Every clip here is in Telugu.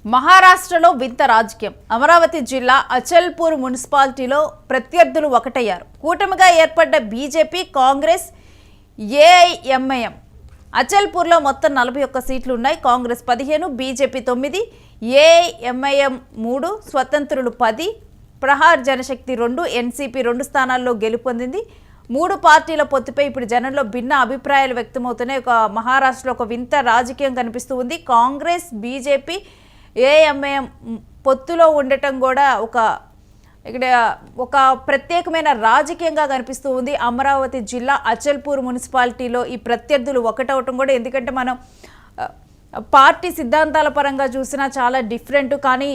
మహారాష్ట్రలో వింత రాజకీయం. అమరావతి జిల్లా అచల్పూర్ మున్సిపాలిటీలో ప్రత్యర్థులు ఒకటయ్యారు. కూటమిగా ఏర్పడ్డ బీజేపీ, కాంగ్రెస్, ఏఐఎంఐఎం. అచల్పూర్లో మొత్తం 41 సీట్లు ఉన్నాయి. కాంగ్రెస్ 15, బీజేపీ 9, ఏఐఎంఐఎం 3, స్వతంత్రులు 10, ప్రహార్ జనశక్తి 2, ఎన్సీపీ 2 స్థానాల్లో గెలుపొందింది. 3 పార్టీల పొత్తుపై ఇప్పుడు జనంలో భిన్న అభిప్రాయాలు వ్యక్తమవుతున్నాయి. మహారాష్ట్రలో ఒక వింత రాజకీయం కనిపిస్తూ ఉంది. కాంగ్రెస్, బీజేపీ, ఏఐఎంఐఎం పొత్తులో ఉండటం కూడా ఇక్కడ ఒక ప్రత్యేకమైన రాజకీయంగా కనిపిస్తూ ఉంది. అమరావతి జిల్లా అచల్పూర్ మున్సిపాలిటీలో ఈ ప్రత్యర్థులు ఒకటవటం కూడా, ఎందుకంటే మనం పార్టీ సిద్ధాంతాల పరంగా చూసినా చాలా డిఫరెంట్, కానీ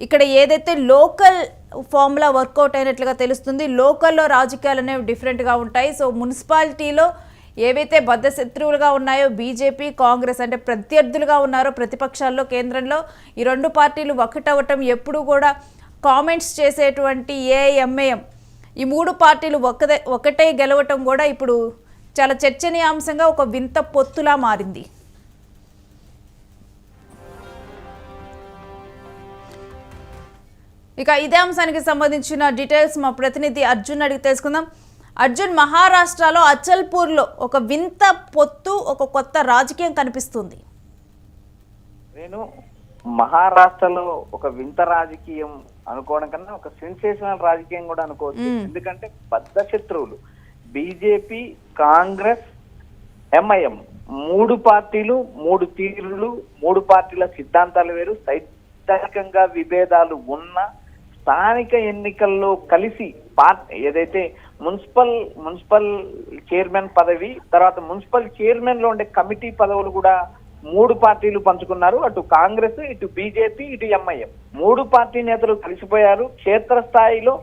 ఇక్కడ ఏదైతే లోకల్ ఫార్ములా వర్కౌట్ అయినట్లుగా తెలుస్తుంది. లోకల్లో రాజకీయాలు అనేవి డిఫరెంట్గా ఉంటాయి. సో మున్సిపాలిటీలో ఏవైతే బద్ధ శత్రువులుగా ఉన్నాయో బీజేపీ, కాంగ్రెస్ అంటే ప్రత్యర్థులుగా ఉన్నారో ప్రతిపక్షాల్లో, కేంద్రంలో ఈ 2 పార్టీలు ఒకటవటం, ఎప్పుడు కూడా కామెంట్స్ చేసేటువంటి ఏఐఎంఐఎం ఈ 3 పార్టీలు ఒకటే గెలవటం కూడా ఇప్పుడు చాలా చర్చనీయాంశంగా ఒక వింత పొత్తులా మారింది. ఇక ఇదే అంశానికి సంబంధించిన డీటెయిల్స్ మా ప్రతినిధి అర్జున్ అడిగి తెలుసుకుందాం. అర్జున్, మహారాష్ట్రలో అచల్పూర్లో ఒక వింత పొత్తు, ఒక కొత్త రాజకీయం కనిపిస్తుంది. నేను మహారాష్ట్రలో ఒక వింత రాజకీయం అనుకోవడం కన్నా ఒక సెన్సేషనల్ రాజకీయం కూడా అనుకోవచ్చు. ఎందుకంటే బద్ధ శత్రువులు బీజేపీ, కాంగ్రెస్, ఎంఐఎం 3 పార్టీలు, 3 తీరులు, 3 పార్టీల సిద్ధాంతాలు వేరు, సైద్ధాంతికంగా విభేదాలు ఉన్న స్థానిక ఎన్నికల్లో కలిసి ఏదైతే మున్సిపల్ చైర్మన్ పదవి, తర్వాత మున్సిపల్ చైర్మన్ లో ఉండే కమిటీ పదవులు కూడా 3 పార్టీలు పంచుకున్నారు. అటు కాంగ్రెస్, ఇటు బీజేపీ, ఇటు ఎంఐఎం 3 పార్టీ నేతలు కలిసిపోయారు. క్షేత్రస్థాయిలో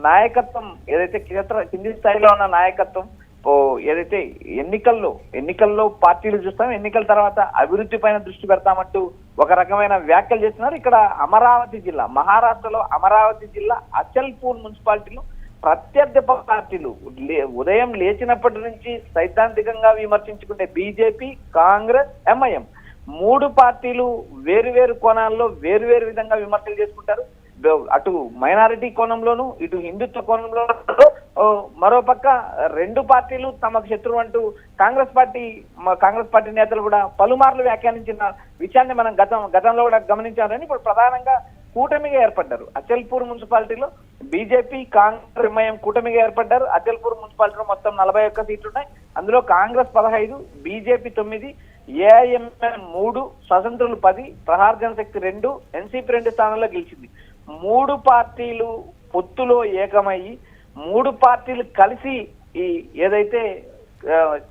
నాయకత్వం ఏదైతే కింది స్థాయిలో ఉన్న నాయకత్వం ఏదైతే ఎన్నికల్లో పార్టీలు చూస్తాం, ఎన్నికల తర్వాత అభివృద్ధి పైన దృష్టి పెడతామంటూ ఒక రకమైన వ్యాఖ్యలు చేస్తున్నారు. ఇక్కడ అమరావతి జిల్లా, మహారాష్ట్రలో అమరావతి జిల్లా అచల్పూర్ మున్సిపాలిటీలో ప్రత్యర్థి పార్టీలు ఉదయం లేచినప్పటి నుంచి సైద్ధాంతికంగా విమర్శించుకుంటే బీజేపీ, కాంగ్రెస్, ఎంఐఎం 3 పార్టీలు వేరు కోణాల్లో వేరు విధంగా విమర్శలు చేసుకుంటారు. అటు మైనారిటీ కోణంలోను, ఇటు హిందుత్వ కోణంలోనూ, మరోపక్క 2 పార్టీలు తమకు శత్రువు అంటూ కాంగ్రెస్ పార్టీ నేతలు కూడా పలుమార్లు వ్యాఖ్యానించిన విషయాన్ని మనం గతంలో కూడా గమనించారని ఇప్పుడు ప్రధానంగా కూటమిగా ఏర్పడ్డారు. అచల్పూర్ మున్సిపాలిటీలో బీజేపీ, కాంగ్రెస్, ఎంఐఎం కూటమిగా ఏర్పడ్డారు. అచల్పూర్ మున్సిపాలిటీలో మొత్తం 41 సీట్లు ఉన్నాయి. అందులో కాంగ్రెస్ 15, బీజేపీ 9, ఏఐఎంఐఎం 3, స్వతంత్రులు 10, ప్రహార్ జనశక్తి 2, ఎన్సీపీ 2 స్థానాల్లో గెలిచింది. 3 పార్టీలు పొత్తులో ఏకమయ్యి 3 పార్టీలు కలిసి ఈ ఏదైతే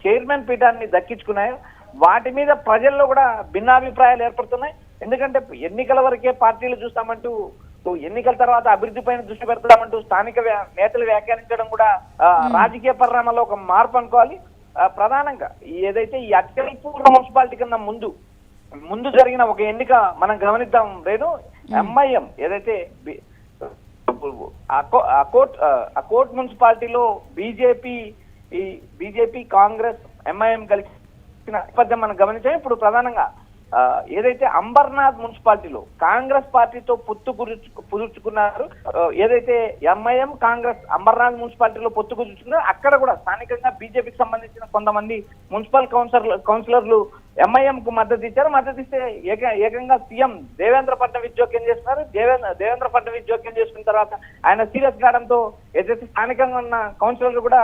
చైర్మన్ పీఠాన్ని దక్కించుకున్నాయో వాటి మీద ప్రజల్లో కూడా భిన్నాభిప్రాయాలు ఏర్పడుతున్నాయి. ఎందుకంటే ఎన్నికల వరకే పార్టీలు చూస్తామంటూ, ఎన్నికల తర్వాత అభివృద్ధి పైన దృష్టి పెడతామంటూ స్థానిక నేతలు వ్యాఖ్యానించడం కూడా రాజకీయ పరిణామాల్లో ఒక మార్పు అనుకోవాలి. ప్రధానంగా ఏదైతే ఈ అచల్పూర్ మున్సిపాలిటీ కన్నా ముందు జరిగిన ఒక ఎన్నిక మనం గమనిద్దాం. రేణు, ఎంఐఎం ఏదైతే అకోట్ మున్సిపాలిటీలో బీజేపీ, కాంగ్రెస్, ఎంఐఎం కలిసి నేపథ్యం మనం గమనించాం. ఇప్పుడు ప్రధానంగా ఏదైతే అంబర్నాథ్ మున్సిపాలిటీలో కాంగ్రెస్ పార్టీతో పొత్తు కుదుర్చుకున్నారు, ఏదైతే ఎంఐఎం, కాంగ్రెస్ అంబర్నాథ్ మున్సిపాలిటీలో పొత్తు కుదుర్చుకున్నారో అక్కడ కూడా స్థానికంగా బీజేపీకి సంబంధించిన కొంతమంది మున్సిపల్ కౌన్సిలర్లు ఎంఐఎం కు మద్దతు ఇచ్చారు. మద్దతు ఇస్తే ఏకంగా సీఎం దేవేంద్ర ఫడ్నవీస్ జోక్యం చేస్తున్నారు. దేవేంద్ర ఫడ్నవీస్ జోక్యం చేసుకున్న తర్వాత ఆయన సీరియస్ కావడంతో ఏదైతే స్థానికంగా ఉన్న కౌన్సిలర్లు కూడా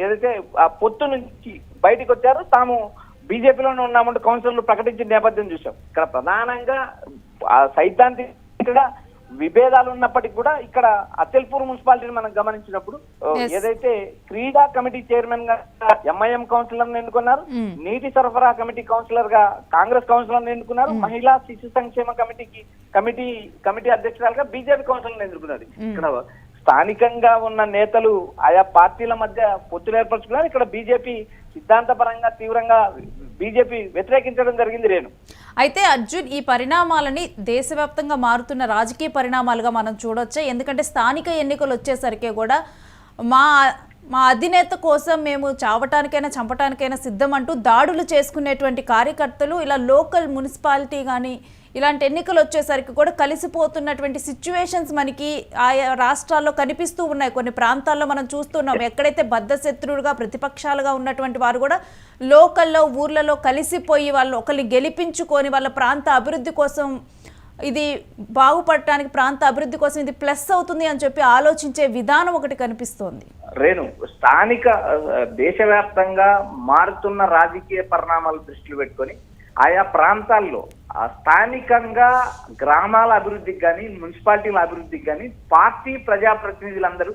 ఏదైతే ఆ పొత్తు నుంచి బయటకు వచ్చారు. తాము బీజేపీలోనే ఉన్నామంటూ కౌన్సిలర్లు ప్రకటించిన నేపథ్యం చూసాం. ఇక్కడ ప్రధానంగా సైద్ధాంతిక విభేదాలు ఉన్నప్పటికీ కూడా ఇక్కడ అచల్పూర్ మున్సిపాలిటీని మనం గమనించినప్పుడు ఏదైతే క్రీడా కమిటీ చైర్మన్ గా ఎంఐఎం కౌన్సిలర్ ఎన్నుకున్నారు, నీటి సరఫరా కమిటీ కౌన్సిలర్ గా కాంగ్రెస్ కౌన్సిలర్ ఎన్నుకున్నారు, మహిళా శిశు సంక్షేమ కమిటీ అధ్యక్షురాలుగా బీజేపీ కౌన్సిలర్ ఎన్నుకున్నారు. ఇక్కడ స్థానికంగా ఉన్న నేతలు ఆయా పార్టీల మధ్య పొత్తులు ఏర్పరచుకున్నారు. ఇక్కడ బీజేపీ సిద్ధాంతపరంగా తీవ్రంగా బీజేపీ వ్యతిరేకించడం జరిగింది. రేణు, అయితే అర్జున్, ఈ పరిణామాలని దేశవ్యాప్తంగా మారుతున్న రాజకీయ పరిణామాలుగా మనం చూడొచ్చా? ఎందుకంటే స్థానిక ఎన్నికలు వచ్చేసరికి కూడా మా అధినేత కోసం మేము చావటానికైనా చంపటానికైనా సిద్ధం అంటూ దాడులు చేసుకునేటువంటి కార్యకర్తలు ఇలా లోకల్ మున్సిపాలిటీ కానీ ఇలాంటి ఎన్నికలు వచ్చేసరికి కూడా కలిసిపోతున్నటువంటి సిచ్యువేషన్స్ మనకి ఆయా రాష్ట్రాల్లో కనిపిస్తూ ఉన్నాయి. కొన్ని ప్రాంతాల్లో మనం చూస్తున్నాం ఎక్కడైతే బద్ధశత్రువులుగా ప్రతిపక్షాలుగా ఉన్నటువంటి వారు కూడా లోకల్లో ఊర్లలో కలిసిపోయి వాళ్ళు ఒకరిని గెలిపించుకొని వాళ్ళ ప్రాంత అభివృద్ధి కోసం ఇది బాగుపడటానికి ప్రాంత అభివృద్ధి కోసం ఇది ప్లస్ అవుతుంది అని చెప్పి ఆలోచించే విధానం ఒకటి కనిపిస్తోంది. రేణు, స్థానిక దేశవ్యాప్తంగా మారుతున్న రాజకీయ పరిణామాలు దృష్టిలో పెట్టుకొని ఆయా ప్రాంతాల్లో స్థానికంగా గ్రామాల అభివృద్ధికి కానీ మున్సిపాలిటీల అభివృద్ధికి కానీ పార్టీ ప్రజాప్రతినిధులందరూ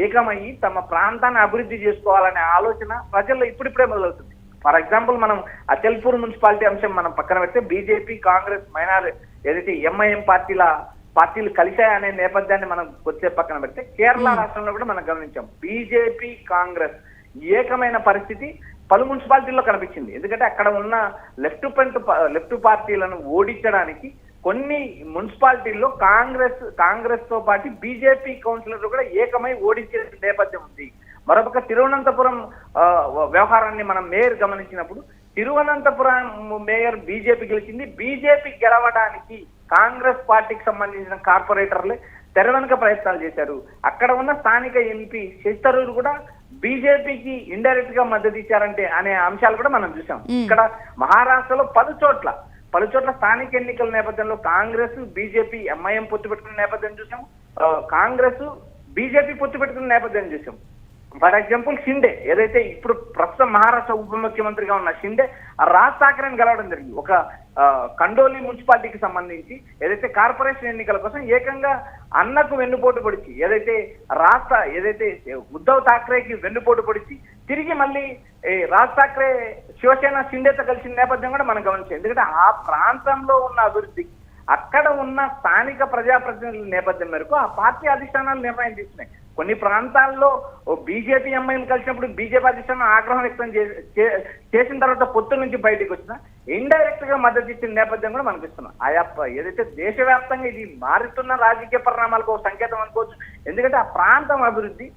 ఏకమయ్యి తమ ప్రాంతాన్ని అభివృద్ధి చేసుకోవాలనే ఆలోచన ప్రజల్లో ఇప్పుడిప్పుడే మొదలవుతుంది. ఫర్ ఎగ్జాంపుల్ మనం అచల్పూర్ మున్సిపాలిటీ అంశం మనం పక్కన పెడితే బీజేపీ, కాంగ్రెస్, ఏదైతే ఎంఐఎం పార్టీలు కలిశాయనే నేపథ్యాన్ని మనం వచ్చే పక్కన పెడితే కేరళ రాష్ట్రంలో కూడా మనం గమనించాం. బీజేపీ, కాంగ్రెస్ ఏకమైన పరిస్థితి పలు మున్సిపాలిటీల్లో కనిపించింది. ఎందుకంటే అక్కడ ఉన్న లెఫ్ట్ పార్టీలను ఓడించడానికి కొన్ని మున్సిపాలిటీల్లో కాంగ్రెస్ తో పాటు బీజేపీ కౌన్సిలర్లు కూడా ఏకమై ఓడించే నేపథ్యం ఉంది. మరొక తిరువనంతపురం వ్యవహారాన్ని మనం మేయర్ గమనించినప్పుడు తిరువనంతపురం మేయర్ బీజేపీ గెలిచింది. బీజేపీ గెలవడానికి కాంగ్రెస్ పార్టీకి సంబంధించిన కార్పొరేటర్లే తెర వెనుక ప్రయత్నాలు చేశారు. అక్కడ ఉన్న స్థానిక ఎంపీ శశితరూర్ కూడా బీజేపీకి ఇండైరెక్ట్ గా మద్దతు ఇచ్చారంటే అనే అంశాలు కూడా మనం చూసాం. ఇక్కడ మహారాష్ట్రలో పలు చోట్ల స్థానిక ఎన్నికల నేపథ్యంలో కాంగ్రెస్, బీజేపీ, ఎంఐఎం పొత్తు పెట్టుకున్న నేపథ్యం చూసాం. కాంగ్రెస్, బీజేపీ పొత్తు పెట్టుకున్న నేపథ్యం చూసాం. ఫర్ ఎగ్జాంపుల్ షిండే, ఏదైతే ఇప్పుడు ప్రస్తుతం మహారాష్ట్ర ఉప ముఖ్యమంత్రిగా ఉన్న షిండే రాజ్ ఠాకరేని గెలవడం జరిగింది. ఒక కండోలి మున్సిపాలిటీకి సంబంధించి ఏదైతే కార్పొరేషన్ ఎన్నికల కోసం ఏకంగా అన్నకు వెన్నుపోటు పొడిచి ఏదైతే ఉద్ధవ్ ఠాక్రేకి వెన్నుపోటు పొడిచి తిరిగి మళ్ళీ రాజ్ ఠాక్రే శివసేన షిండేతో కలిసిన నేపథ్యం కూడా మనం గమనించాం. ఎందుకంటే ఆ ప్రాంతంలో ఉన్న అభివృద్ధి అక్కడ ఉన్న స్థానిక ప్రజాప్రతినిధుల నేపథ్యం మేరకు ఆ పార్టీ అధిష్టానాలు నిర్ణయం తీసుకున్నాయి. కొన్ని ప్రాంతాల్లో బీజేపీ ఎంఐఎం కలిసినప్పుడు బీజేపీ అధిష్టానం ఆగ్రహం వ్యక్తం చేసిన తర్వాత పొత్తు నుంచి బయటకు వచ్చిన ఇండైరెక్ట్ గా మద్దతు ఇచ్చిన నేపథ్యం కూడా మనకి ఇస్తున్నాం. ఆయా ఏదైతే దేశవ్యాప్తంగా ఇది మారుతున్న రాజకీయ పరిణామాలకు ఒక సంకేతం అనుకోవచ్చు. ఎందుకంటే ఆ ప్రాంతం అభివృద్ధి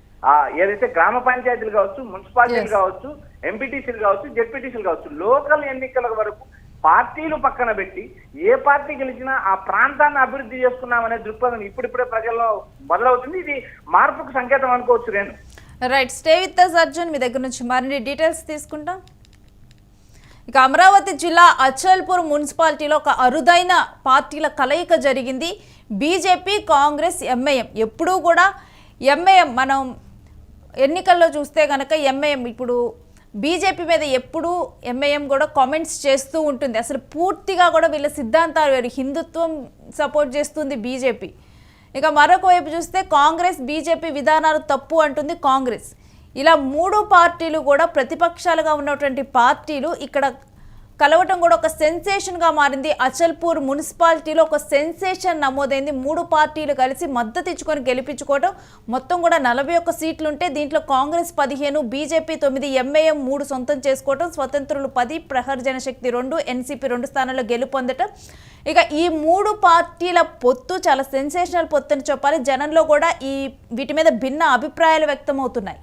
ఏదైతే గ్రామ పంచాయతీలు కావచ్చు, మున్సిపాలిటీలు కావచ్చు, ఎంపీటీసీలు కావచ్చు, జెడ్పీటీసీలు కావచ్చు, లోకల్ ఎన్నికల వరకు పార్టీలు పక్కన పెట్టి ఏ పార్టీ గెలిచినా ఆ ప్రాంతాన్ని అభివృద్ధి చేసుకున్నామనే దృక్పథం ఇప్పుడిప్పుడే ప్రజల్లో మొదలవుతుంది. ఇది మార్పుకు సంకేతం అనుకోవచ్చు. Renu, right, stay with us Arjun. మీ దగ్గర నుంచి మరిన్ని డీటెయిల్స్ తీసుకుంటాం. ఇక అమరావతి జిల్లా అచల్పూర్ మున్సిపాలిటీలో ఒక అరుదైన పార్టీల కలయిక జరిగింది. BJP, Congress, MIM. ఎప్పుడూ కూడా ఎంఐఎం మనం ఎన్నికల్లో చూస్తే కనుక ఎంఐఎం ఇప్పుడు బీజేపీ మీద ఎప్పుడూ ఎంఐఎం కూడా కామెంట్స్ చేస్తూ ఉంటుంది. అసలు పూర్తిగా కూడా వీళ్ళ సిద్ధాంతాలు వేరు. హిందుత్వం సపోర్ట్ చేస్తుంది బీజేపీ. ఇక మరొక వైపు చూస్తే కాంగ్రెస్, బీజేపీ విధానాలు తప్పు అంటుంది కాంగ్రెస్. ఇలా మూడు పార్టీలు కూడా ప్రతిపక్షాలుగా ఉన్నటువంటి పార్టీలు ఇక్కడ కలవటం కూడా ఒక సెన్సేషన్గా మారింది. అచల్పూర్ మున్సిపాలిటీలో ఒక సెన్సేషన్ నమోదైంది. మూడు పార్టీలు కలిసి మద్దతు ఇచ్చుకొని గెలిపించుకోవడం. మొత్తం కూడా 41 సీట్లు ఉంటే దీంట్లో కాంగ్రెస్ 15, బీజేపీ 9, ఎంఐఎం 3 సొంతం చేసుకోవటం, స్వతంత్రులు 10, ప్రహర్ జనశక్తి 2, ఎన్సీపీ 2 స్థానాల్లో గెలుపొందటం. ఇక ఈ మూడు పార్టీల పొత్తు చాలా సెన్సేషనల్ పొత్తు అని చెప్పాలి. జనంలో కూడా వీటి మీద భిన్న అభిప్రాయాలు వ్యక్తమవుతున్నాయి.